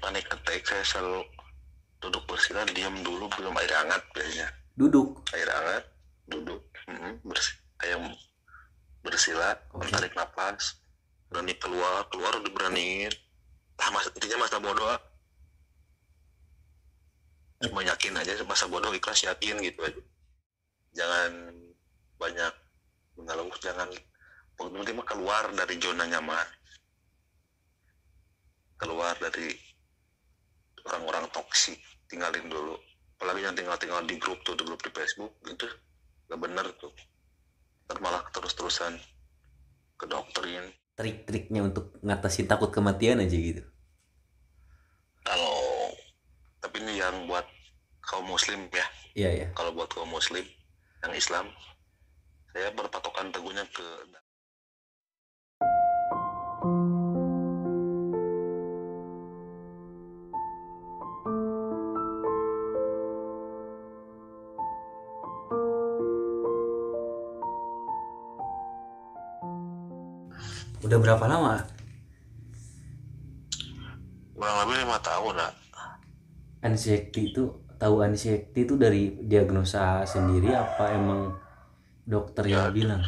panik attack saya selalu duduk bersila, diam dulu, belum air hangat biasanya. Duduk. Air hangat, duduk, kayak bersila, tarik nafas, berani keluar diberaniin. Intinya masa bodoh, cuma yakin aja, masa bodoh ikhlas yakin gitu aja. Jangan banyak mengeluh, jangan mungkin keluar dari zona nyaman, keluar dari orang-orang toksik, tinggalin dulu. Apalagi yang tinggal di grup tuh, di grup di Facebook gitu, gak bener tuh. Ntar malah terus-terusan ke dokterin. Trik-triknya untuk ngatasin takut kematian aja gitu. Kalau tapi ini yang buat kaum muslim ya. Iya ya. Kalau buat kaum muslim yang Islam, saya berpatokan teguhnya ke Udah berapa lama? kurang lebih 5 tahun lah. Anxiety itu, tahu anxiety itu dari diagnosa sendiri apa emang dokter Ya, yang bilang?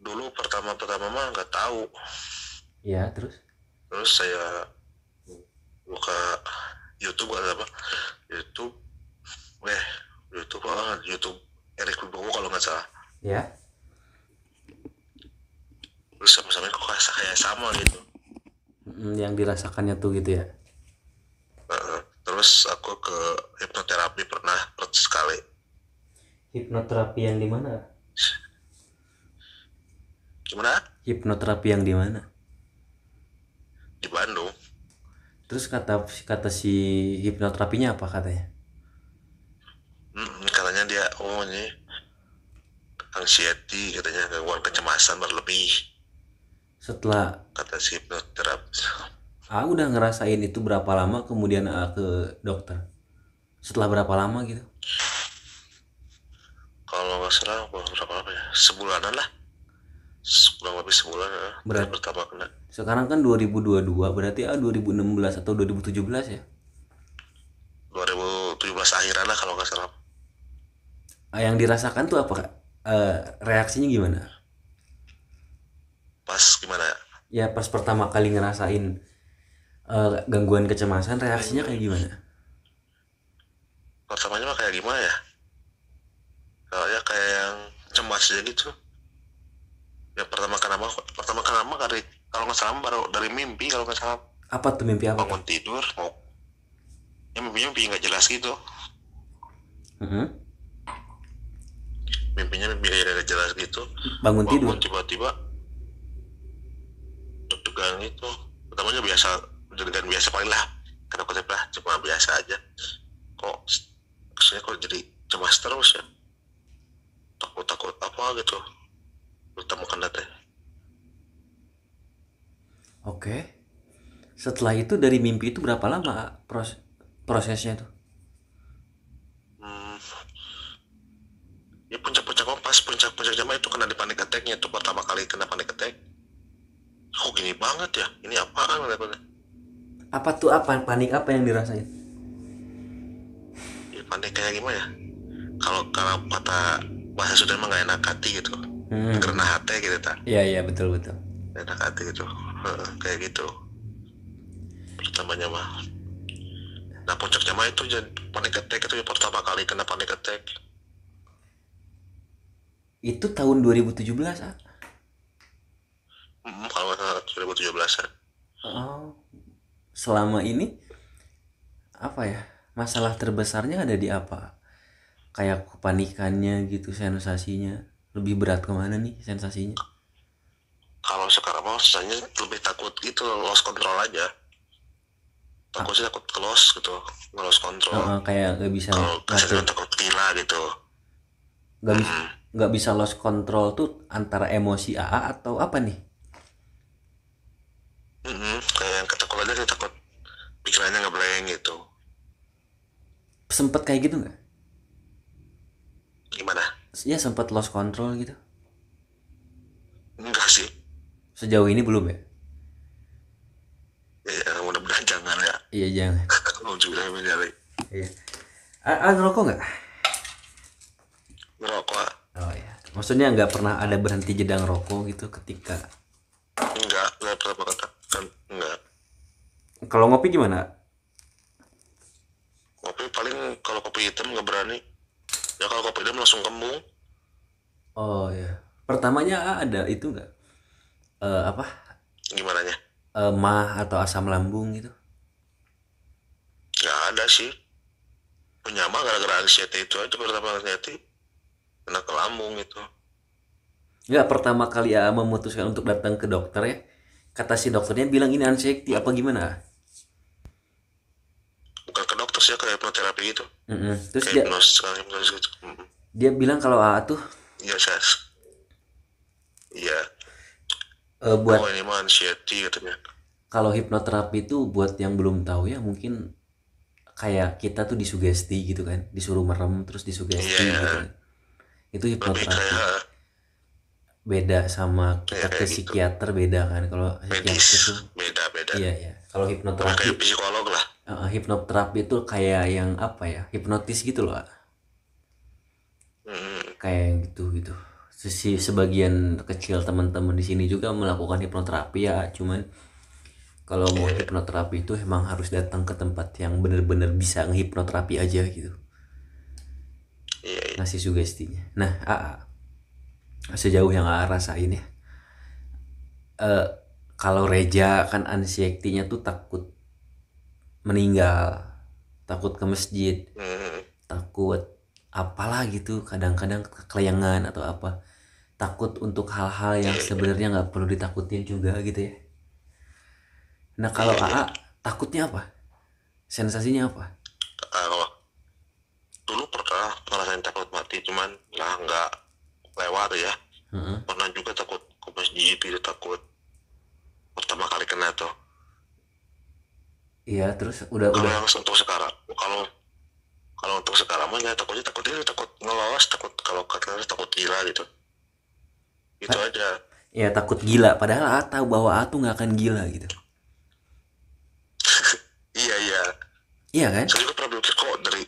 dulu pertama mah nggak tahu. Ya, terus Saya buka YouTube atau apa? YouTube, YouTube Erik Wibowo kalau nggak salah. ya. Terus sama-sama kok kayak sama gitu. Yang dirasakannya tuh gitu ya. Terus aku ke hipnoterapi pernah sekali. Hipnoterapi yang di mana? Gimana? Hipnoterapi yang di mana? Di Bandung. Terus kata kata si hipnoterapinya apa katanya? Katanya dia ini anxiety, katanya gangguan kecemasan berlebih, Setelah kata si hipnoterapis. udah ngerasain itu berapa lama kemudian ke dokter? Setelah berapa lama gitu? Kalau nggak salah berapa lama ya, sebulanan lah, kurang lebih sebulan ya. Dari pertama kena. Sekarang kan 2022, berarti 2016 atau 2017 ya? 2017 akhiran lah kalau nggak salah. Yang dirasakan tuh apa Kak? Reaksinya gimana? Pas gimana ya? Ya pas pertama kali ngerasain gangguan kecemasan, reaksinya kayak gimana? Pertamanya mah kayak gimana ya, kayak yang cemas aja gitu. Ya pertama kenapa dari, kalau nggak salah baru dari mimpi, kalau nggak salah. Apa tuh mimpi apa tuh? Bangun tidur mau, ya mimpi nggak jelas gitu. Mimpinya mimpi nggak jelas gitu. Bangun tidur? Tiba-tiba deg-degan gitu. Pertamanya biasa, deg-degan biasa paling lah, kata kutip lah, cuma biasa aja. Kok kesannya kok jadi cemas terus ya, takut apa gitu bertemu kena teh. Oke. Setelah itu dari mimpi itu berapa lama prosesnya tuh? Ya puncak zaman itu kena di panic attack-nya, itu pertama kali kena panic attack. Kok gini banget ya, ini apaan? Apa tuh, apa panik apa yang dirasain? Ya, panik kayak gimana ya, kalau kata bahasa Sunda mah nggak enak hati gitu, karena hati gitu tak. Iya iya betul betul. Enak hati gitu. Kayak gitu pertamanya mah. Nah puncaknya mah itu jadi panic attack, itu ya pertama kali kena panic attack. Itu tahun 2017 ah. Kalau 2017an. Oh. Selama ini apa ya? Masalah terbesarnya ada di apa? Kayak kepanikannya gitu, sensasinya. Lebih berat kemana nih sensasinya? Kalau sekarang mah rasanya lebih takut gitu, lost control aja. Takutnya takut lost gitu, lost control. Kayak gak bisa Kalau ngatur, kesadaran takut gila gitu. gak bisa nggak bisa lost control tuh antara emosi AA atau apa nih? Kayak yang ketakutan aja, takut pikirannya ngeblank gitu. Sempet kayak gitu nggak? Gimana? Ya sempet lost control gitu. Enggak sih. Sejauh ini belum ya? Ya, jangan ya. Iya jangan. Alhamdulillah menjadi Iya. Ngerokok nggak? ngerokok. Oh iya. Maksudnya nggak pernah ada berhenti jeda ngerokok gitu ketika. Enggak pernah katakan enggak. Kalau ngopi gimana? Kopi paling kalau kopi hitam nggak berani. Ya kalau kopi hitam langsung kembung. Oh iya. Pertamanya ada itu nggak? Apa? Gimana nya? Mah atau asam lambung gitu? Nggak ada sih. Punya mah gara-gara anxiety itu aja pertama anxiety. Kena ke lambung itu. Nggak, pertama kali memutuskan untuk datang ke dokter ya. Kata si dokternya bilang ini anxiety apa gimana? Bukan ke dokter sih, ke hipnoterapi gitu. Terus Kayak hipnosis gitu. dia bilang kalau tuh Iya saya. Iya. buat Oh ini mah anxiety katanya. kalau hipnoterapi itu buat yang belum tahu ya mungkin kayak kita tuh disugesti gitu kan, disuruh merem terus Iya disugesti ya. gitu kan. Itu Lebih hipnoterapi. kayak Beda sama ya kita ke kayak gitu. psikiater beda kan. Kalau psikiater Medis tuh beda. iya ya. Kalau Lebih hipnoterapi kayak psikolog lah. hipnoterapi itu kayak yang apa ya? Hipnotis gitu loh. Hmm, Kayak yang gitu. Sebagian kecil teman-teman di sini juga melakukan hipnoterapi ya, cuman kalau mau hipnoterapi itu emang harus datang ke tempat yang bener-bener bisa ngehipnoterapi aja gitu, iya. ngasih sugestinya. Nah, sejauh yang rasain ya, kalau Reja kan anxiety-nya tuh takut meninggal, takut ke masjid, takut apalah gitu, kadang-kadang kelayangan atau apa, takut untuk hal-hal yang sebenarnya nggak perlu ditakutin juga gitu ya. Nah kalau AA takutnya apa? Sensasinya apa? Kalau dulu pernah ngerasain takut mati, cuman lah nggak lewat ya. Pernah juga takut ke masjid gitu, takut pertama kali kena tuh. Iya, terus udah Kalau yang untuk sekarang, kalau untuk sekarang mah ya takut ngelolos, takut kalau kata takut gila gitu. Itu aja. ya takut gila. Padahal A tahu bahwa A tuh nggak akan gila gitu. Iya. Iya kan? Saya juga pernah berpikir kok dari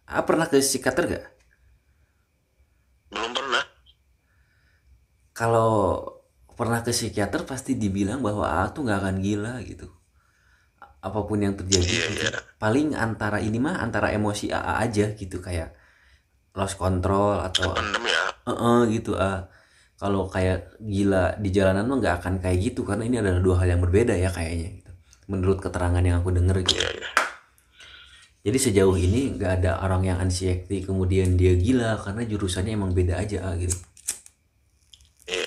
A pernah ke psikiater gak? belum pernah. Kalau pernah ke psikiater pasti dibilang bahwa A tuh nggak akan gila gitu. Apapun yang terjadi gitu. Iya. Paling antara ini mah antara emosi AA aja gitu, kayak lost control atau Pendem ya. gitu. Kalau kayak gila di jalanan mah nggak akan kayak gitu, karena ini adalah dua hal yang berbeda ya kayaknya gitu. Menurut keterangan yang aku denger gitu. Iya. Jadi sejauh ini nggak ada orang yang anxiety kemudian dia gila, karena jurusannya emang beda aja gitu. Iya.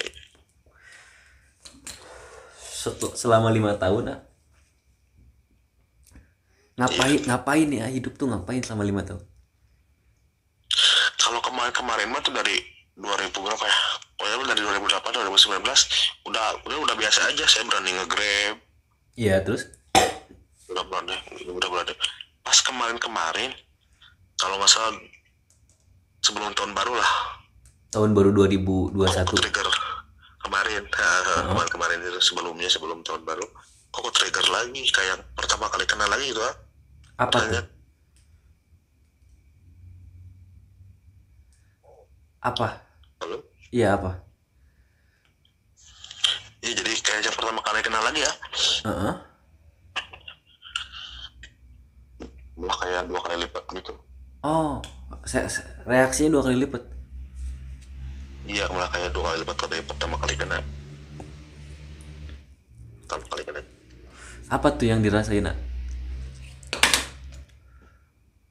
Selama 5 tahun ngapain ya hidup tuh, ngapain selama 5 tahun? Kalau kemarin mah tuh dari 2000 berapa ya? Pokoknya dari 2008 2019 udah biasa aja, saya berani nge-grab. Iya, terus Udah berani. Pas kemarin kalau nggak salah sebelum tahun baru lah. tahun baru Aku 2021. trigger kemarin itu sebelum tahun baru. Kok trigger lagi kayak pertama kali kena lagi gitu Apa Tanya, tuh? Apa? halo? Iya apa? Iya jadi kayak pertama kali kena lagi ya. Heeh. Malah kayak 2 kali lipat gitu. Oh, reaksinya 2 kali lipat. Iya malah kayak 2 kali lipat dari pertama kali kena. Apa tuh yang dirasain, Nak?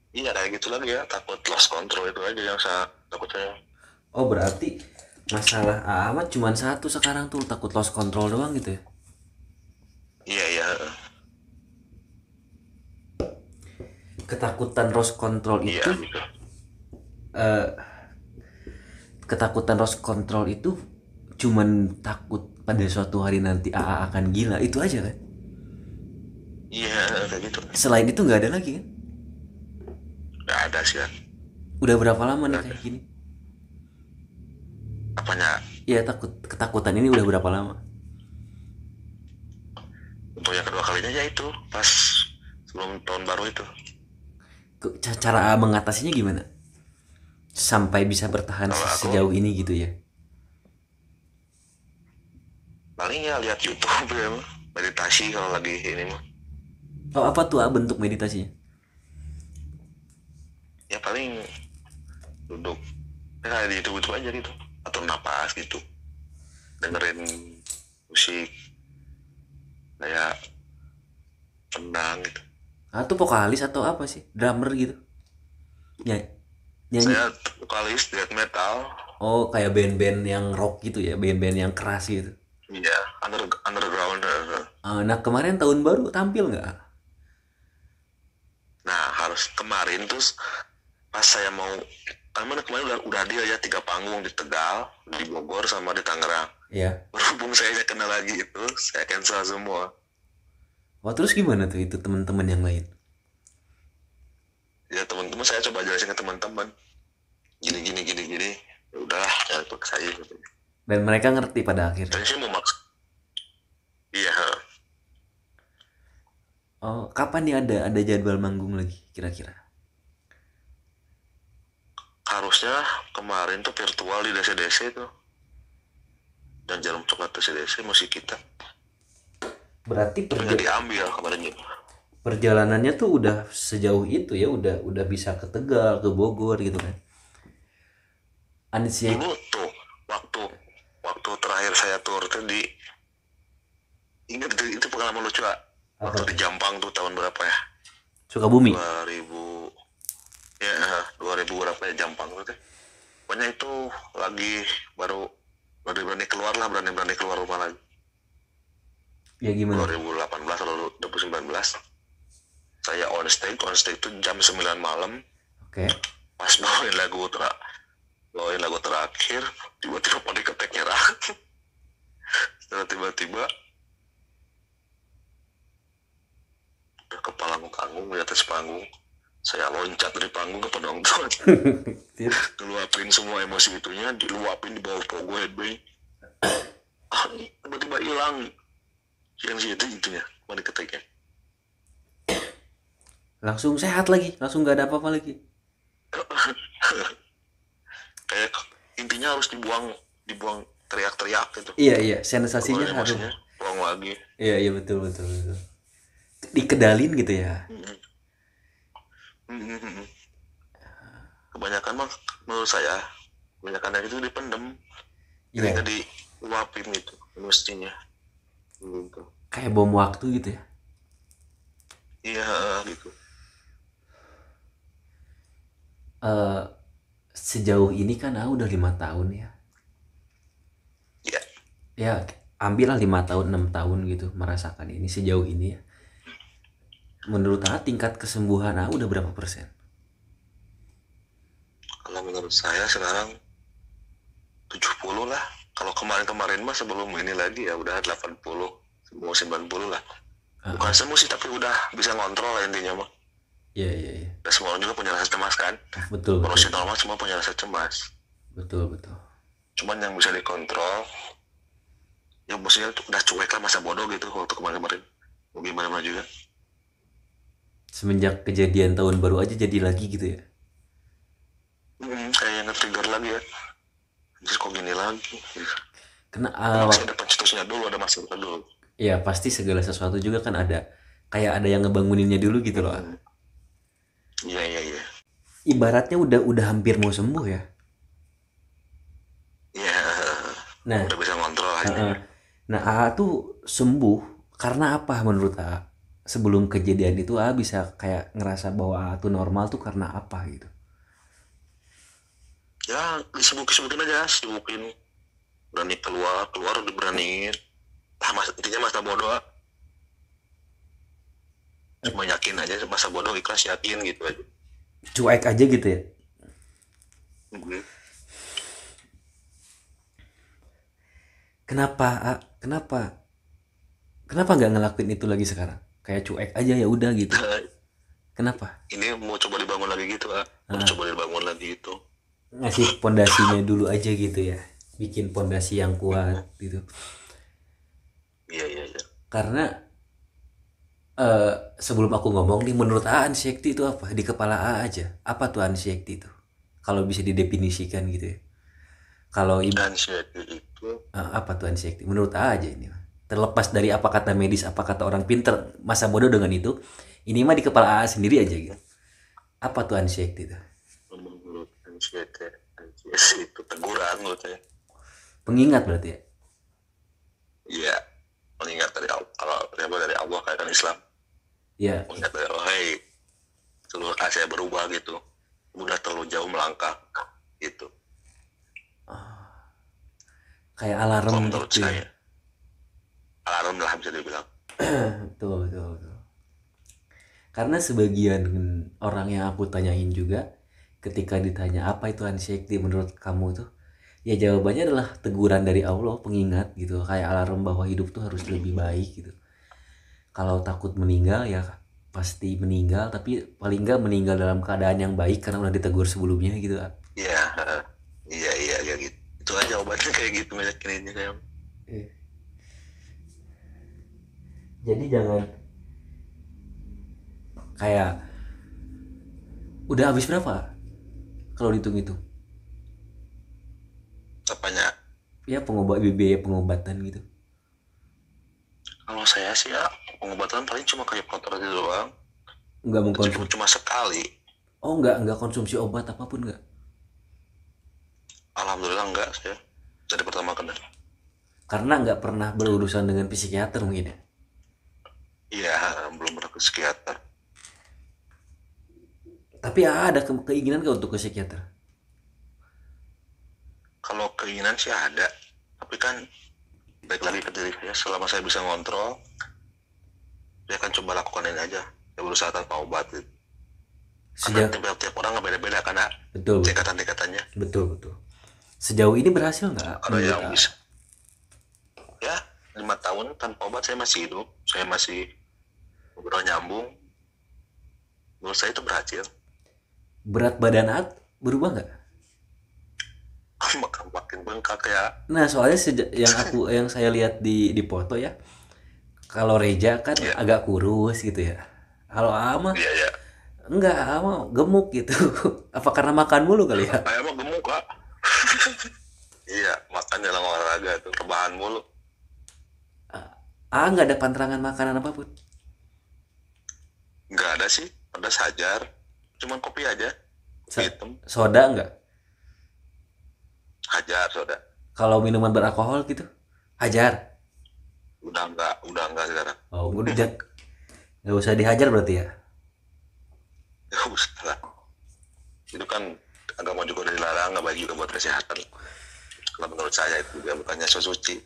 Iya kayak gitu lagi ya, takut lost control itu aja yang saya takut saya. Oh, berarti masalah amat cuman satu sekarang tuh, takut lost control doang gitu ya? Iya. Ketakutan lost control Iya itu, gitu. ketakutan lost control itu cuman takut pada suatu hari nanti AA akan gila, itu aja kan? Iya kayak gitu. Selain itu nggak ada lagi kan? Gak ada sih ya. Udah berapa lama nih kayak gini? Apanya? Iya, ketakutan ini udah berapa lama? Untuk yang kedua kalinya ya itu pas sebelum tahun baru itu. Cara mengatasinya gimana sampai bisa bertahan Kalau aku sejauh ini gitu ya? paling ya lihat YouTube ya, meditasi kalau lagi ini mah. Oh, apa tuh bentuk meditasinya? Ya paling duduk ya di YouTube itu aja gitu, atur napas gitu, dengerin musik kayak tenang gitu. Atau vokalis atau apa sih, drummer gitu, nyanyi? Saya vokalis death metal. Oh, kayak band-band yang rock gitu ya, band-band yang keras gitu. Iya, underground. Nah, kemarin tahun baru tampil nggak? Nah harus kemarin terus pas saya mau kan mana kemarin udah dia ya 3 panggung di Tegal, di Bogor sama di Tangerang. Ya. Berhubung saya kena lagi itu, saya cancel semua. Oh, terus gimana tuh itu teman-teman yang lain? Ya teman-teman saya coba jelasin ke teman-teman, gini. Ya udahlah, jangan paksa saya gitu. Dan mereka ngerti pada akhirnya. Dan sih mau maksa. Iya, Oh, kapan nih ada jadwal manggung lagi kira-kira? harusnya kemarin tuh virtual di DC tuh. Dan Jarum Coklat DC musik kita. Berarti Nggak diambil kemarin gitu. perjalanannya tuh udah sejauh itu ya, udah bisa ke Tegal, ke Bogor gitu kan. Anisia Dulu tuh waktu terakhir saya tur tuh di ingat itu pengalaman lucu lah. Waktu di Jampang tuh tahun berapa ya? Sukabumi. 2000 ya 2000 berapa ya Jampang tuh teh. Pokoknya itu lagi baru berani keluar rumah lagi. Ya gimana? 2018 atau 2019. Saya on stage itu jam 9 malam. Oke. Pas bawain lagu terakhir, tiba-tiba pada ketek nyerah. Setelah tiba-tiba udah ke panggung di atas panggung, saya loncat dari panggung ke penonton. Ngeluapin semua emosi itunya, diluapin di bawah pogo headbang. Tiba-tiba hilang yang itunya pada keteknya. Langsung sehat lagi, langsung gak ada apa-apa lagi. Kayak intinya harus dibuang teriak-teriak gitu. Iya, sensasinya harus. Buang lagi. Iya betul. Dikedalin gitu ya. Kebanyakan mah menurut saya kebanyakan itu dipendem. Jadi nggak diluapin gitu mestinya. Gitu. Kayak bom waktu gitu ya. Iya gitu. Sejauh ini kan udah 5 tahun ya. Iya. Ya ambillah 5 tahun 6 tahun gitu merasakan ini sejauh ini ya. Menurut tingkat kesembuhan udah berapa persen? Kalau menurut saya sekarang 70 lah. Kalau kemarin mah sebelum ini lagi ya udah 80 mau 90 lah. Bukan semua sih tapi udah bisa ngontrol lah intinya mah. Iya. Dan semua orang juga punya rasa cemas kan. Betul. Manusia normal semua punya rasa cemas. Betul. Cuman yang bisa dikontrol ya maksudnya udah cuek lah masa bodoh gitu waktu kemarin mau gimana juga. Semenjak kejadian tahun baru aja jadi lagi gitu ya. Kayak nge-trigger lagi ya. Jadi kok gini lagi. Kena masih ada pencetusnya dulu, ada masalah dulu. Ya pasti segala sesuatu juga kan ada kayak ada yang ngebanguninnya dulu gitu loh. Iya. Ibaratnya udah hampir mau sembuh ya. Iya. Nah, udah bisa ngontrol aja. Nah, tuh sembuh karena apa menurut sebelum kejadian itu bisa kayak ngerasa bahwa tuh normal tuh karena apa gitu? Ya disibukin aja, berani keluar diberaniin. Intinya masa bodoh. Cuma yakin aja masa bodoh, ikhlas yakin gitu aja. Cuek aja gitu ya. Kenapa nggak ngelakuin itu lagi sekarang? Kayak cuek aja ya udah gitu. Kenapa? Ini mau coba dibangun lagi gitu, coba dibangun lagi itu. Ngasih pondasinya dulu aja gitu ya. Bikin pondasi yang kuat gitu. Iya. Karena Sebelum aku ngomong nih, menurut A anxiety itu apa? Di kepala A aja. Apa tuh anxiety itu? Kalau bisa didefinisikan gitu ya. Kalau Anxiety itu apa tuh anxiety? Menurut A aja ini. Terlepas dari apa kata medis, apa kata orang pinter, masa bodoh dengan itu. Ini mah di kepala A sendiri aja gitu. Apa tuh anxiety itu? menurut anxiety itu teguran menurut saya. Pengingat berarti ya? Iya, mengingat dari Allah, dari Allah kayak kan Islam. Ya, Mengingat dari Allah, hey, seluruh saya berubah gitu. Udah terlalu jauh melangkah gitu. kayak Kalau alarm menurut gitu ya. saya, alarm lah bisa dibilang. Betul, betul, betul. Karena sebagian orang yang aku tanyain juga, ketika ditanya apa itu anxiety menurut kamu tuh, ya jawabannya adalah teguran dari Allah, pengingat gitu, kayak alarm bahwa hidup tuh harus lebih baik gitu. Kalau takut meninggal ya pasti meninggal, tapi paling nggak meninggal dalam keadaan yang baik karena udah ditegur sebelumnya gitu. Iya, iya, iya, ya gitu. Itu aja obatnya kayak gitu meyakininnya kayak. Jadi jangan kayak udah habis berapa kalau dihitung-hitung Apanya? ya biaya pengobatan gitu. Kalau saya sih ya pengobatan paling cuma kayak kotor aja doang. Nggak Itu mengkonsumsi. cuma sekali. Oh, nggak konsumsi obat apapun nggak? Alhamdulillah enggak saya. Dari pertama kena. Karena nggak pernah berurusan dengan psikiater mungkin ya. Iya, belum pernah ke psikiater. Tapi ada keinginan nggak untuk ke psikiater? Kalau keinginan sih ada, tapi kan baik lagi ke diri saya. Selama saya bisa ngontrol, saya akan coba lakukan ini aja. Saya berusaha tanpa obat. Gitu. Karena Sejauh tiap orang nggak beda-beda karena betul betul tingkatan-tingkatannya. betul betul. Sejauh ini berhasil nggak Ada menurut yang A? bisa, ya 5 tahun tanpa obat saya masih hidup, saya masih ngobrol nyambung. Menurut saya itu berhasil. Berat badan A berubah nggak? Makin bengkak ya. Nah soalnya yang saya lihat di foto ya, kalau Reja kan Iya, agak kurus gitu ya. Kalau A mah iya, iya. enggak, A mah gemuk gitu. Apa karena makan mulu kali ya? Saya mah gemuk kak. Iya, makan dalam olahraga tuh rebahan mulu. A nggak ada pantangan makanan apapun. Nggak ada sih, ada sajar. Cuman kopi aja, kopi hitam, Soda nggak? hajar soda. Kalau minuman beralkohol gitu? Hajar. Udah enggak sekarang. Oh, udah nggak usah dihajar berarti ya? Ya usah lah. Itu kan agama juga udah dilarang, nggak baik juga buat kesehatan. Kalau menurut saya itu juga bukannya so suci.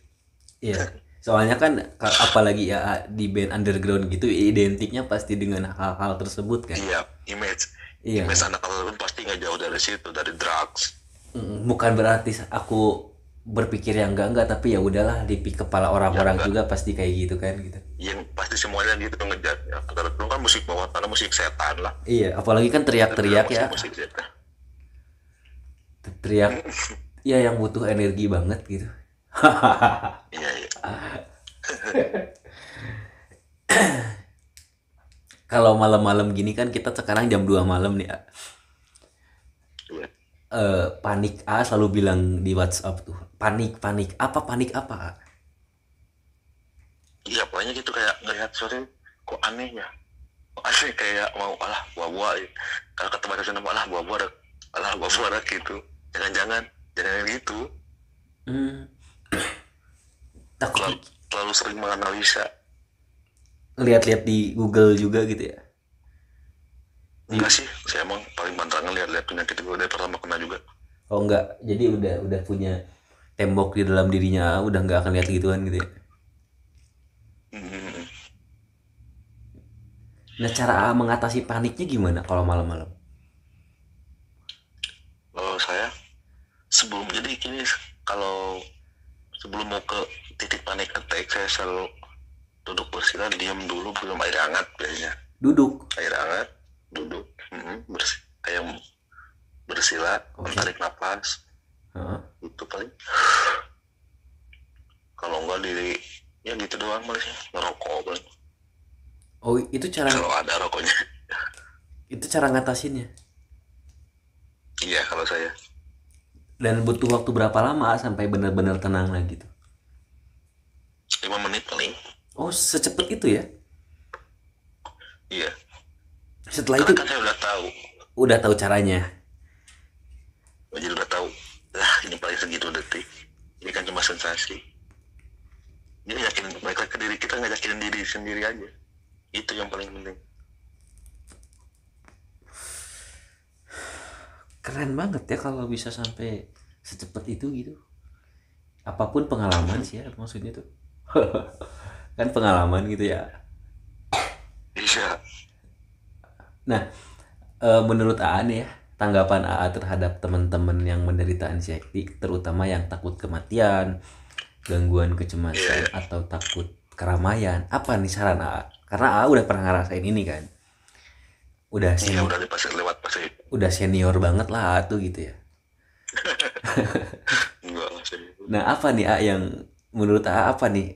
Iya. Soalnya kan apalagi ya di band underground gitu identiknya pasti dengan hal-hal tersebut kan. Iya, image Iya image kan. anak pun pasti nggak jauh dari situ, dari drugs. Bukan berarti aku berpikir yang enggak tapi ya udahlah di kepala Ya orang-orang enggak, juga pasti kayak gitu kan gitu. yang pasti semuanya gitu ngejar. Ya, underground kan musik bawah tanah, musik setan lah. Iya, apalagi kan Kita bilang teriak-teriak ya. musik setan. Teriak ya yang butuh energi banget gitu. Iya, iya. Kalau malam-malam gini kan kita sekarang jam 2 malam nih. Iya. Panik A selalu bilang di WhatsApp tuh. Panik apa? A? Iya, pokoknya gitu kayak ngelihat sore kok aneh ya. Kok aneh kayak mau alah buah-buah. Ya. Kalau ketemu ada sana alah buah-buah, alah buah-buah gitu. Jangan-jangan gitu. Hmm, takut Terlalu sering menganalisa. lihat-lihat di Google juga gitu ya. Enggak sih, saya emang paling bantangan lihat-lihat penyakit gue dari pertama kena juga. Oh enggak, jadi udah punya tembok di dalam dirinya, udah nggak akan lihat gituan gitu ya. Hmm. Nah cara A mengatasi paniknya gimana kalau malam-malam? Kalau saya sebelum jadi gini, kalau sebelum mau ke titik panic attack saya selalu duduk bersila, diam dulu, minum air hangat biasanya. Duduk. Air hangat, duduk, kayak bersila, Oke. tarik nafas, Heeh. itu paling. Kalau enggak ya gitu doang paling, ngerokok paling. Oh, kalau ada rokoknya. itu cara ngatasinnya. Iya kalau saya Dan butuh waktu berapa lama sampai benar-benar tenang lagi tuh? 5 menit paling. Oh, secepat itu ya? Iya, Setelah karena itu kan saya udah tahu, udah tahu caranya. jadi udah tahu lah ini paling segitu detik, ini kan cuma sensasi. Jadi yakin balik lagi ke diri kita, nggak yakinin diri sendiri aja, itu yang paling penting. Keren banget ya kalau bisa sampai secepat itu gitu. Apapun pengalaman sih ya maksudnya tuh. Kan pengalaman gitu ya. Iya. Nah, menurut AA nih ya, tanggapan AA terhadap teman-teman yang menderita anxiety, terutama yang takut kematian, gangguan Iya, kecemasan iya. atau takut keramaian, apa nih saran AA? Karena AA udah pernah ngerasain ini kan, udah Iya seni, udah pasti lewat pasti. udah senior banget lah AA tuh gitu ya. Enggak lah sih. Nah, apa nih AA yang menurut AA apa nih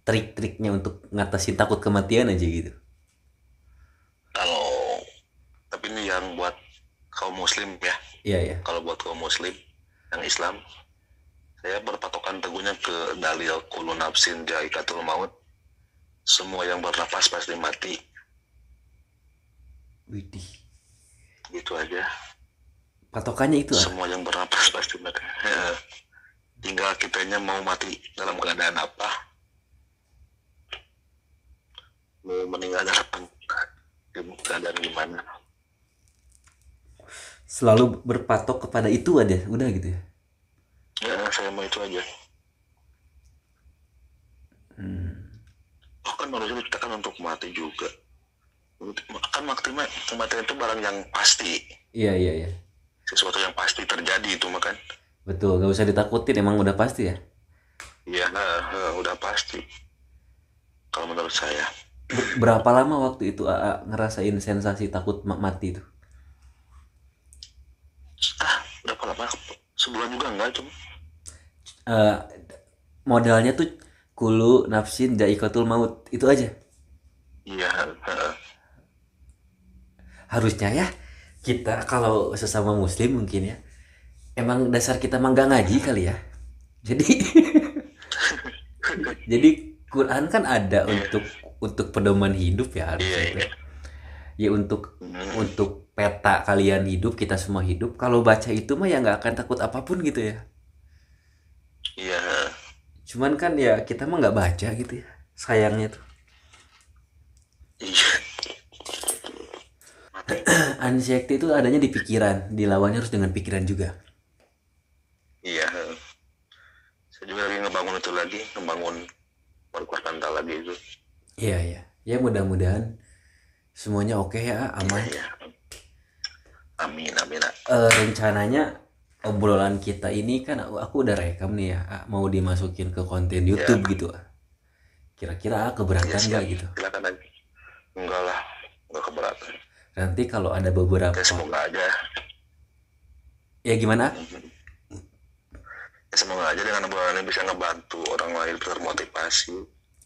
trik-triknya untuk ngatasin takut kematian aja gitu? Kalau tapi ini yang buat kaum muslim ya. Iya ya. Kalau buat kaum muslim yang Islam, saya berpatokan teguhnya ke dalil kullu nafsin dha'iqatul maut. Semua yang bernapas pasti mati. Widih. Gitu aja. Patokannya itu ah. Semua yang bernapas pasti mati. Tinggal kitanya mau mati dalam keadaan apa, mau meninggal dalam keadaan gimana. Selalu berpatok kepada itu aja, udah gitu ya. Ya saya mau itu aja. Oh kan manusia diciptakan untuk mati juga. Kan kematian itu barang yang pasti, Iya iya iya. sesuatu yang pasti terjadi itu makan. Betul, gak usah ditakutin, emang udah pasti ya. Iya, udah pasti. Kalau menurut saya, Berapa lama waktu itu AA ngerasain sensasi takut mati itu? berapa lama? Sebulan juga enggak cuma. Eh, Modalnya tuh kulu nafsin daikotul maut itu aja. Iya, Harusnya ya kita kalau sesama muslim mungkin ya, emang dasar kita mah nggak ngaji kali ya. Jadi jadi Quran kan ada untuk pedoman hidup ya iya, harusnya itu. iya. Ya untuk peta kalian hidup, kita semua hidup, kalau baca itu mah ya nggak akan takut apapun gitu ya. Iya, Cuman kan ya kita mah nggak baca gitu ya, sayangnya tuh. iya, Anxiety itu adanya di pikiran, dilawannya harus dengan pikiran juga. iya. Saya juga lagi ngebangun itu lagi, ngebangun perkuat mental lagi itu. Iya ya, ya mudah-mudahan semuanya oke ya, Iya, aman. iya. Amin, amin. Rencananya obrolan kita ini kan aku udah rekam nih ya, mau dimasukin ke konten Ya, YouTube gitu. Kira-kira ya keberatan siap. nggak gitu? Silakan aja. Enggak lah, enggak keberatan. Nanti kalau ada beberapa, Ya semoga aja. ya gimana? Ya semoga aja dengan obrolan ini bisa ngebantu orang lain termotivasi.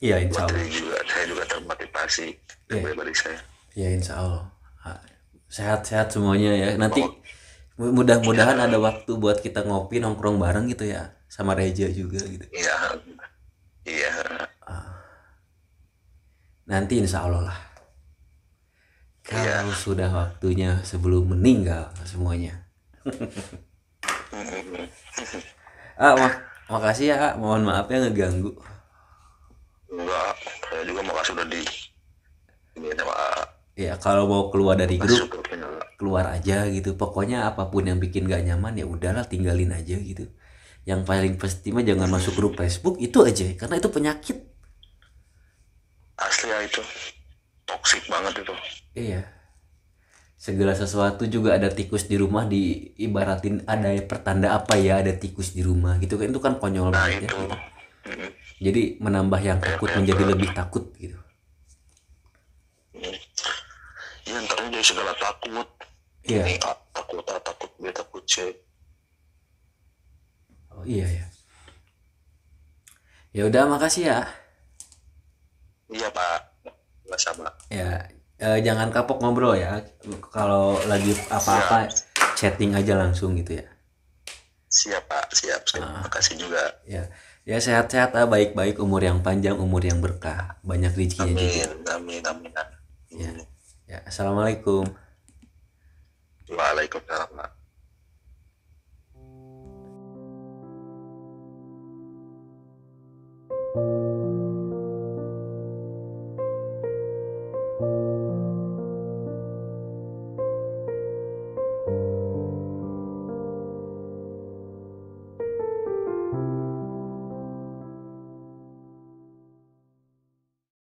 Iya Buat insya Allah. diri juga, saya juga termotivasi dari Iya, pribadi saya. ya insya Allah. Sehat-sehat semuanya ya. Nanti Bahwa mudah-mudahan ya, ada waktu buat kita ngopi nongkrong bareng gitu ya, sama Reja juga gitu. iya, iya, Nanti insya Allah lah. iya. Kalau sudah waktunya sebelum meninggal semuanya. Makasih ya, mohon maaf ya ngeganggu. Enggak, saya juga makasih udah di ini sama Ya kalau mau keluar dari masuk grup, ke channel. keluar aja gitu. Pokoknya apapun yang bikin gak nyaman ya udahlah, tinggalin aja gitu. Yang paling pasti mah jangan masuk grup Facebook itu aja, karena itu penyakit. Asli ya itu toksik banget itu. Iya. Segala sesuatu juga ada tikus di rumah, diibaratin ada pertanda apa ya, ada tikus di rumah gitu kan, itu kan konyol Nah banget ya itu gitu. Jadi menambah yang takut menjadi lebih takut gitu. ya ntarnya jadi segala takut. Iya. Ini takut A, takut B, takut C. Oh iya ya. Ya udah makasih ya. Iya Pak, sama-sama. Ya, jangan kapok ngobrol ya. Kalau lagi apa-apa Siap, chatting aja langsung gitu ya. siap Pak, siap. Terima Ah, kasih juga. ya, ya sehat-sehat ah, baik-baik, umur yang panjang, umur yang berkah, banyak rezekinya Amin, juga. amin, amin, Ya, amin. ya. Assalamualaikum. Waalaikumsalam Pak.